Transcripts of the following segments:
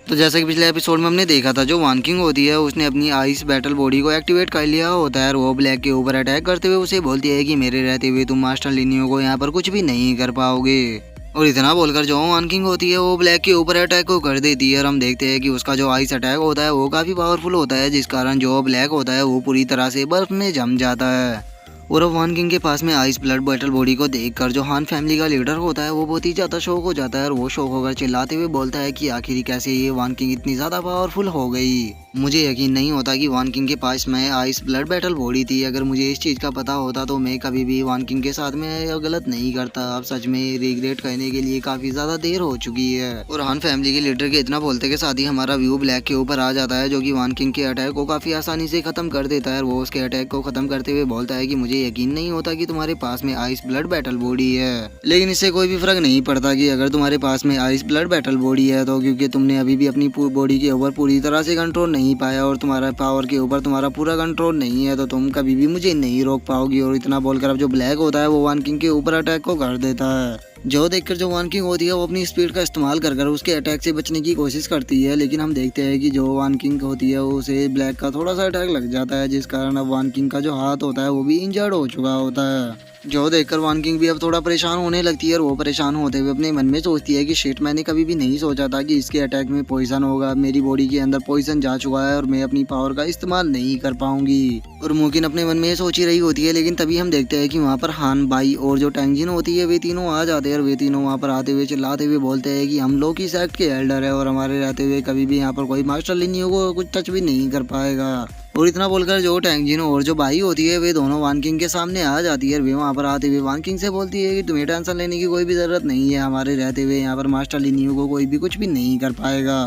तो जैसा कि पिछले एपिसोड में हमने देखा था, जो वान किंग होती है उसने अपनी आइस बैटल बॉडी को एक्टिवेट कर लिया होता है और वो ब्लैक के ऊपर अटैक करते हुए उसे बोलती है कि मेरे रहते हुए तुम मास्टर लिनियो को यहाँ पर कुछ भी नहीं कर पाओगे। और इतना बोलकर जो वान किंग होती है वो ब्लैक के ऊपर अटैक को कर देती है और हम देखते हैं कि उसका जो आइस अटैक होता है वो काफी पावरफुल होता है, जिस कारण जो ब्लैक होता है वो पूरी तरह से बर्फ में जम जाता है। और अब वान किंग के पास में आइस ब्लड बैटल बॉडी को देखकर जो हान फैमिली का लीडर होता है वो बहुत ही ज्यादा शौक हो जाता है और वो शौक होकर चिल्लाते हुए बोलता है कि आखिर कैसे ये वान किंग इतनी ज्यादा पावरफुल हो गई। मुझे यकीन नहीं होता कि वान किंग के पास में आइस ब्लड बैटल बॉडी थी। अगर मुझे इस चीज का पता होता तो मैं कभी भी वान किंग के साथ में गलत नहीं करता। अब सच में रिग्रेट करने के लिए काफी ज्यादा देर हो चुकी है। और हान फैमिली के लीडर के इतना बोलते के साथ ही हमारा व्यू ब्लैक के ऊपर आ जाता है, जो कि वान किंग के अटैक को काफी आसानी से खत्म कर देता है। और वो उसके अटैक को खत्म करते हुए बोलता है कि मुझे यकीन नहीं होता कि तुम्हारे पास में आइस ब्लड बैटल बॉडी है, लेकिन इससे कोई भी फर्क नहीं पड़ता कि अगर तुम्हारे पास में आइस ब्लड बैटल बॉडी है तो, क्योंकि तुमने अभी भी अपनी बॉडी के ऊपर पूरी तरह से कंट्रोल नहीं पाया और तुम्हारा पावर के ऊपर तुम्हारा पूरा कंट्रोल नहीं है, तो तुम कभी भी मुझे नहीं रोक पाओगी। और इतना बोलकर अब जो ब्लैक होता है वो वान किंग के ऊपर अटैक को कर देता है। जो देखकर जो वान किंग होती है वो अपनी स्पीड का इस्तेमाल कर उसके अटैक से बचने की कोशिश करती है, लेकिन हम देखते हैं कि जो वान किंग होती है उसे ब्लैक का थोड़ा सा अटैक लग जाता है, जिस कारण अब वान किंग का जो हाथ होता है वो भी इंजर्ड हो चुका होता है। जो देखकर वान किंग भी अब थोड़ा परेशान होने लगती है और वो परेशान होते हुए अपने मन में सोचती है कि शिट, मैंने कभी भी नहीं सोचा था कि इसके अटैक में पॉइजन होगा। मेरी बॉडी के अंदर पॉइजन जा चुका है और मैं अपनी पावर का इस्तेमाल नहीं कर पाऊंगी। और मुमकिन अपने मन में सोच ही रही होती है, लेकिन तभी हम देखते हैं कि वहाँ पर हान, बाई और जो टैंगजिन होती है वे तीनों आ जाते हैं और वे तीनों वहाँ पर आते हुए चिल्लाते हुए बोलते हैं कि हम लोग की सेक्ट के एल्डर है और हमारे रहते हुए कभी भी यहाँ पर कोई मास्टर लिनियो को कुछ टच भी नहीं कर पाएगा। और इतना बोलकर जो टैंगजिन और जो बाई होती है वे दोनों वान किंग के सामने आ जाती है और वे वहाँ पर आते हुए वान किंग से बोलती है कि तुम्हें टेंशन लेने की कोई भी जरूरत नहीं है, हमारे रहते हुए यहाँ पर मास्टर लिनियो को कोई भी कुछ भी नहीं कर पाएगा।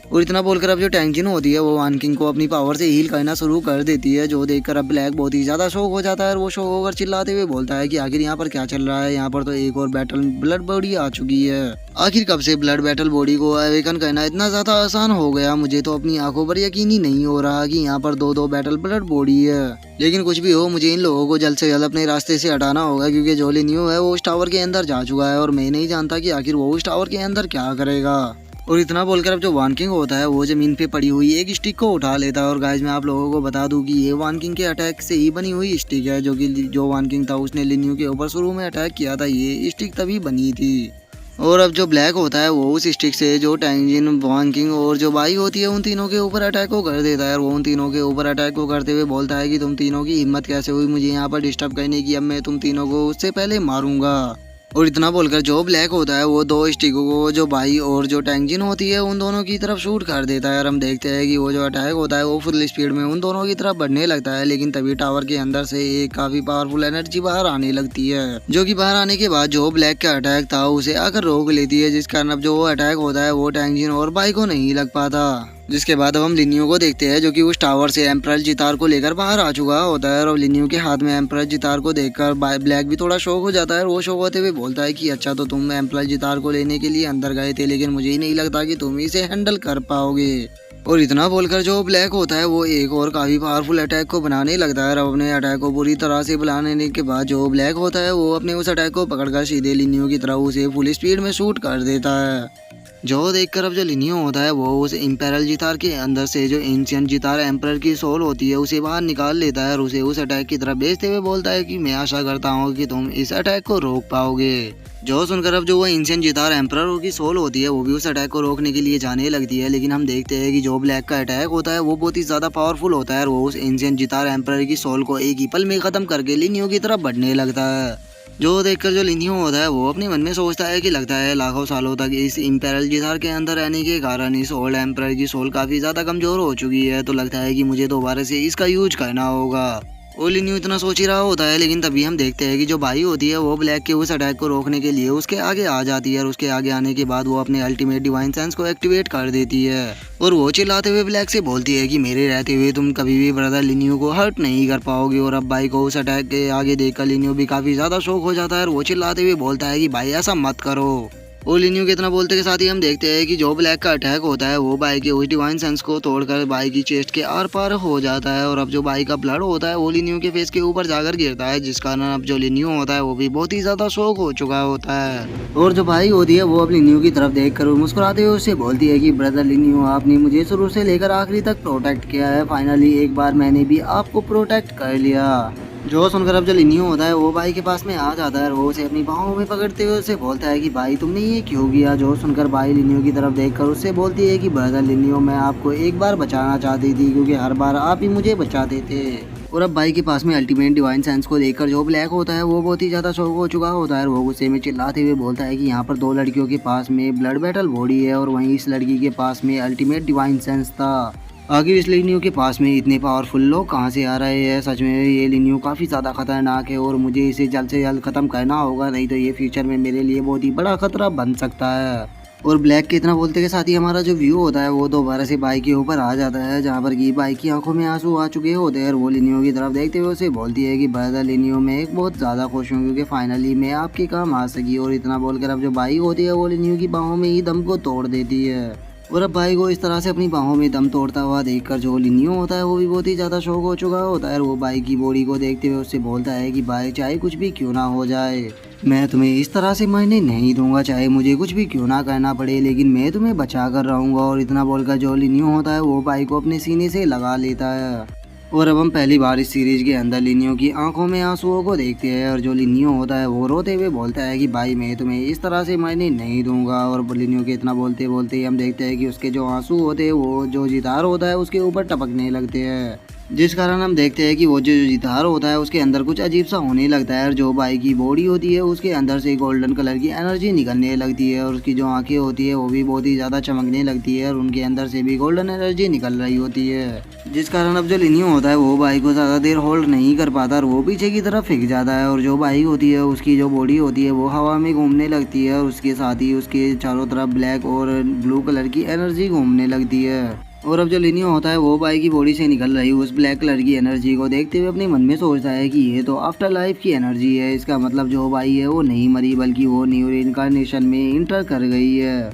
और इतना बोलकर अब जो टैंगजिन होती है वो वान किंग को अपनी पावर से हील करना शुरू कर देती है, जो देखकर अब ब्लैक बहुत ही ज्यादा शॉक हो जाता है और वो शॉक होकर चिल्लाते हुए बोलता है कि आखिर यहाँ पर क्या चल रहा है, यहाँ पर तो एक और बैटल ब्लड बॉडी आ चुकी है। आखिर कब से ब्लड बैटल बॉडी को अवेकन करना इतना ज्यादा आसान हो गया, मुझे तो अपनी आंखों पर यकीन ही नहीं हो रहा कि यहाँ पर दो बैटल ब्लड बॉडी है। लेकिन कुछ भी हो, मुझे इन लोगों को जल्द से जल्द अपने रास्ते से हटाना होगा, क्योंकि जो लिनियो है वो उस टावर के अंदर जा चुका है और मैं नहीं जानता कि आखिर वो उस टावर के अंदर क्या करेगा। और इतना बोलकर अब जो वान किंग होता है वो जमीन पे पड़ी हुई एक स्टिक को उठा लेता है। और गाइस, मैं आप लोगों को बता दूं कि ये वान किंग के अटैक से ही बनी हुई स्टिक है, जो कि जो वान किंग था उसने लिनियो के ऊपर शुरू में अटैक किया था, ये स्टिक तभी बनी थी। और अब जो ब्लैक होता है वो उस स्टिक से जो टैंगजिन, वान किंग और जो बाई होती है उन तीनों के ऊपर अटैक को कर देता है और वो उन तीनों के ऊपर अटैक को करते हुए बोलता है कि तुम तीनों की हिम्मत कैसे हुई मुझे यहाँ पर डिस्टर्ब करने की, अब मैं तुम तीनों को उससे पहले मारूंगा। और इतना बोलकर जो ब्लैक होता है वो दो स्टिकों को जो बाई और जो टैंगजिन होती है उन दोनों की तरफ शूट कर देता है और हम देखते हैं कि वो जो अटैक होता है वो फुल स्पीड में उन दोनों की तरफ बढ़ने लगता है। लेकिन तभी टावर के अंदर से एक काफी पावरफुल एनर्जी बाहर आने लगती है, जो कि बाहर आने के बाद जो ब्लैक का अटैक था उसे आकर रोक लेती है, जिस कारण अब जो अटैक होता है वो टैंगजिन और बाई को नहीं लग पाता। जिसके बाद अब हम लिनियो को देखते हैं, जो कि उस टावर से एम्परर जितार को लेकर बाहर आ चुका होता है। और लिनियो के हाथ में एम्परर जितार को देखकर ब्लैक भी थोड़ा शौक हो जाता है और वो शौक होते हुए बोलता है कि अच्छा, तो तुम एम्परर जितार को लेने के लिए अंदर गए थे, लेकिन मुझे ही नहीं लगता कि तुम इसे हैंडल कर पाओगे। और इतना बोलकर जो ब्लैक होता है वो एक और काफी पावरफुल अटैक को बनाने लगता है। और अपने अटैक को पूरी तरह से बनाने के बाद जो ब्लैक होता है वो अपने उस अटैक को पकड़कर सीधे लिनियो की तरह उसे फुल स्पीड में शूट कर देता है। जो देखकर अब जो लिनियो होता है वो उस इम्पेरल जितार के अंदर से जो एंशिएंट जितार एम्परर की सोल होती है उसे बाहर निकाल लेता है और उसे उस अटैक की तरफ भेजते हुए बोलता है कि मैं आशा करता हूँ कि तुम इस अटैक को रोक पाओगे। जो सुनकर अब जो वो एंशिएंट जितार एम्परर की सोल होती है वो भी उस अटैक को रोकने के लिए जाने लगती है, लेकिन हम देखते हैं कि जो ब्लैक का अटैक होता है वो बहुत ही ज्यादा पावरफुल होता है और वो उस एंशिएंट जितार एम्परर की सोल को एक ही पल में खत्म करके लिनियो की तरफ बढ़ने लगता है। जो देखकर जो लिनियो होता है वो अपने मन में सोचता है कि लगता है लाखों सालों तक इस इम्पेरल जितार के अंदर रहने के कारण इस ओल्ड एम्परर की सोल काफी ज्यादा कमजोर हो चुकी है, तो लगता है कि मुझे दोबारा से इसका यूज करना होगा। और लिनियो इतना सोच ही रहा होता है, लेकिन तभी हम देखते हैं कि जो बाई होती है वो ब्लैक के उस अटैक को रोकने के लिए उसके आगे आ जाती है और उसके आगे आने के बाद वो अपने अल्टीमेट डिवाइन सेंस को एक्टिवेट कर देती है और वो चिल्लाते हुए ब्लैक से बोलती है कि मेरे रहते हुए तुम कभी भी ब्रदर लिनियो को हर्ट नहीं कर पाओगे। और अब बाई को उस अटैक के आगे देखकर लिनियो भी काफी ज्यादा शौक हो जाता है और वो चिल्लाते हुए बोलता है कि भाई ऐसा मत करो। और लिनियो के इतना बोलते के साथ ही हम देखते हैं कि जो ब्लैक का अटैक होता है वो बाई के उस डिवाइन सेंस को तोड़कर बाई की चेस्ट के आर पार हो जाता है और अब जो बाई का ब्लड होता है वो लिनियो के फेस के ऊपर जाकर गिरता है, जिस कारण अब जो लिनियो होता है वो भी बहुत ही ज्यादा शौक हो चुका होता है। और जो भाई होती है वो अब लिनियो की तरफ देख कर मुस्कुराते हुए उससे बोलती है कि ब्रदर लिनियो, आपने मुझे शुरू से लेकर आखिरी तक प्रोटेक्ट किया है, फाइनली एक बार मैंने भी आपको प्रोटेक्ट कर लिया। जो सुनकर अब जो लिनियो होता है वो भाई के पास में आ जाता है और वो उसे अपनी बाहों में पकड़ते हुए उसे बोलता है कि भाई तुमने ये क्यों किया। जो सुनकर भाई लिनियो की तरफ देखकर उससे बोलती है कि ब्रदर लिनियो, मैं आपको एक बार बचाना चाहती थी क्योंकि हर बार आप ही मुझे बचाते थे। और अब भाई के पास में अल्टीमेट डिवाइन सेंस को देखकर जो ब्लैक होता है वो बहुत ही ज़्यादा शौक हो चुका होता है और वो गुस्से में चिल्लाते हुए बोलता है कि यहाँ पर दो लड़कियों के पास में ब्लड बैटल बॉडी है और वहीं इस लड़की के पास में अल्टीमेट डिवाइन सेंस था। आखिर इस लिनियो के पास में इतने पावरफुल लोग कहाँ से आ रहे हैं। सच में ये लिनियो काफ़ी ज़्यादा खतरनाक है और मुझे इसे जल्द से जल्द ख़त्म करना होगा, नहीं तो ये फ्यूचर में मेरे लिए बहुत ही बड़ा खतरा बन सकता है। और ब्लैक के इतना बोलते के साथ ही हमारा जो व्यू होता है वो दोबारा से बाइक के ऊपर आ जाता है, जहाँ पर कि बाइक की आंखों में आंसू आ चुके होते हैं और वो लिनियो की तरफ देखते हुए उसे बोलती है कि ब्रदर लिनियो, मैं एक बहुत ज़्यादा खुश हूँ क्योंकि फाइनली मैं आपके काम आ सकी। और इतना बोलकर अब जो बाइक होती है वो लिनियो की बाहों में ही दम को तोड़ देती है। और अब भाई को इस तरह से अपनी बाहों में दम तोड़ता हुआ देखकर जो लिनियो होता है वो भी बहुत ही ज़्यादा शौक हो चुका होता है और वो बाई की बॉडी को देखते हुए उससे बोलता है कि भाई चाहे कुछ भी क्यों ना हो जाए, मैं तुम्हें इस तरह से मरने नहीं दूंगा, चाहे मुझे कुछ भी क्यों ना करना पड़े, लेकिन मैं तुम्हें बचा कर रहूँगा। और इतना बोलकर जो लिनियो होता है वो बाई को अपने सीने से लगा लेता है। और अब हम पहली बार इस सीरीज के अंदर लिनियो की आंखों में आंसुओं को देखते हैं और जो लिनियो होता है वो रोते हुए बोलता है कि भाई मैं तुम्हें इस तरह से मरने नहीं दूंगा। और लिनियो के इतना बोलते बोलते ही हम देखते हैं कि उसके जो आंसू होते हैं वो जो जितार होता है उसके ऊपर टपकने लगते हैं, जिस कारण हम देखते हैं कि वो जो जितार होता है उसके अंदर कुछ अजीब सा होने लगता है और जो बाई की बॉडी होती है उसके अंदर से गोल्डन कलर की एनर्जी निकलने लगती है और उसकी जो आंखें होती है वो भी बहुत ही ज़्यादा चमकने लगती है और उनके अंदर से भी गोल्डन एनर्जी निकल रही होती है, जिस कारण अब जो लिनियो होता है वो बाई को ज़्यादा देर होल्ड नहीं कर पाता और वो पीछे की तरफ फेंक जाता है। और जो बाई होती है उसकी जो बॉडी होती है वो हवा में घूमने लगती है और उसके साथ ही उसके चारों तरफ ब्लैक और ब्लू कलर की एनर्जी घूमने लगती है। और अब जो लिनियो होता है वो बाई की बॉडी से निकल रही उस ब्लैक कलर की एनर्जी को देखते हुए अपने मन में सोचता है कि ये तो आफ्टर लाइफ की एनर्जी है, इसका मतलब जो बाई है वो नहीं मरी बल्कि वो न्यू इनकारनेशन में इंटर कर गई है।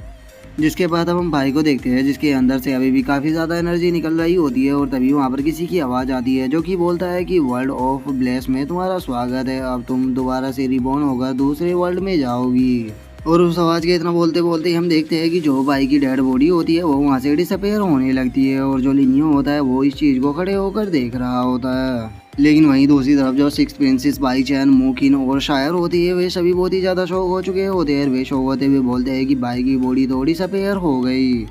जिसके बाद अब हम भाई को देखते हैं जिसके अंदर से अभी भी काफ़ी ज़्यादा एनर्जी निकल रही होती है और तभी वहाँ पर किसी की आवाज़ आती है जो कि बोलता है कि वर्ल्ड ऑफ ब्लेस में तुम्हारा स्वागत है, अब तुम दोबारा से रिबॉर्न होकर दूसरे वर्ल्ड में जाओगी। और उस आवाज़ के इतना बोलते बोलते ही हम देखते हैं कि जो बाई की डेड बॉडी होती है वो वहाँ से डिसअपेयर होने लगती है और जो लिनियो होता है वो इस चीज़ को खड़े होकर देख रहा होता है। लेकिन वहीं दूसरी तरफ जो सिक्स प्रिंसेस बाई चैन, मूकिन और शायर होती है वे सभी बहुत ही ज़्यादा शौक हो चुके होते हैं। वे शौक होते हुए बोलते हैं कि बाई की बॉडी तो डिसअपेयर हो गई,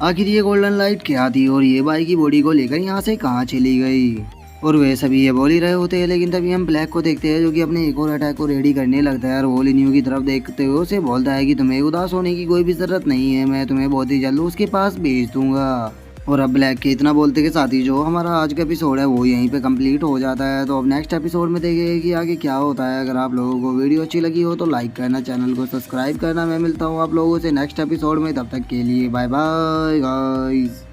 आखिर ये गोल्डन लाइट क्या थी और ये बाई की बॉडी को लेकर यहाँ से कहाँ चली गई। और वे सभी ये बोल ही रहे होते हैं, लेकिन तभी हम ब्लैक को देखते हैं जो कि अपने एक और अटैक को रेडी करने लगता है और वो लिनियो की तरफ देखते हुए उसे बोलता है कि तुम्हें उदास होने की कोई भी ज़रूरत नहीं है, मैं तुम्हें बहुत ही जल्द उसके पास भेज दूंगा। और अब ब्लैक के इतना बोलते के साथ ही जो हमारा आज का एपिसोड है वो यहीं पे कंप्लीट हो जाता है। तो अब नेक्स्ट एपिसोड में देखेंगे कि आगे क्या होता है। अगर आप लोगों को वीडियो अच्छी लगी हो तो लाइक करना, चैनल को सब्सक्राइब करना। मैं मिलता हूँ आप लोगों से नेक्स्ट एपिसोड में, तब तक के लिए बाय बाय गाइस।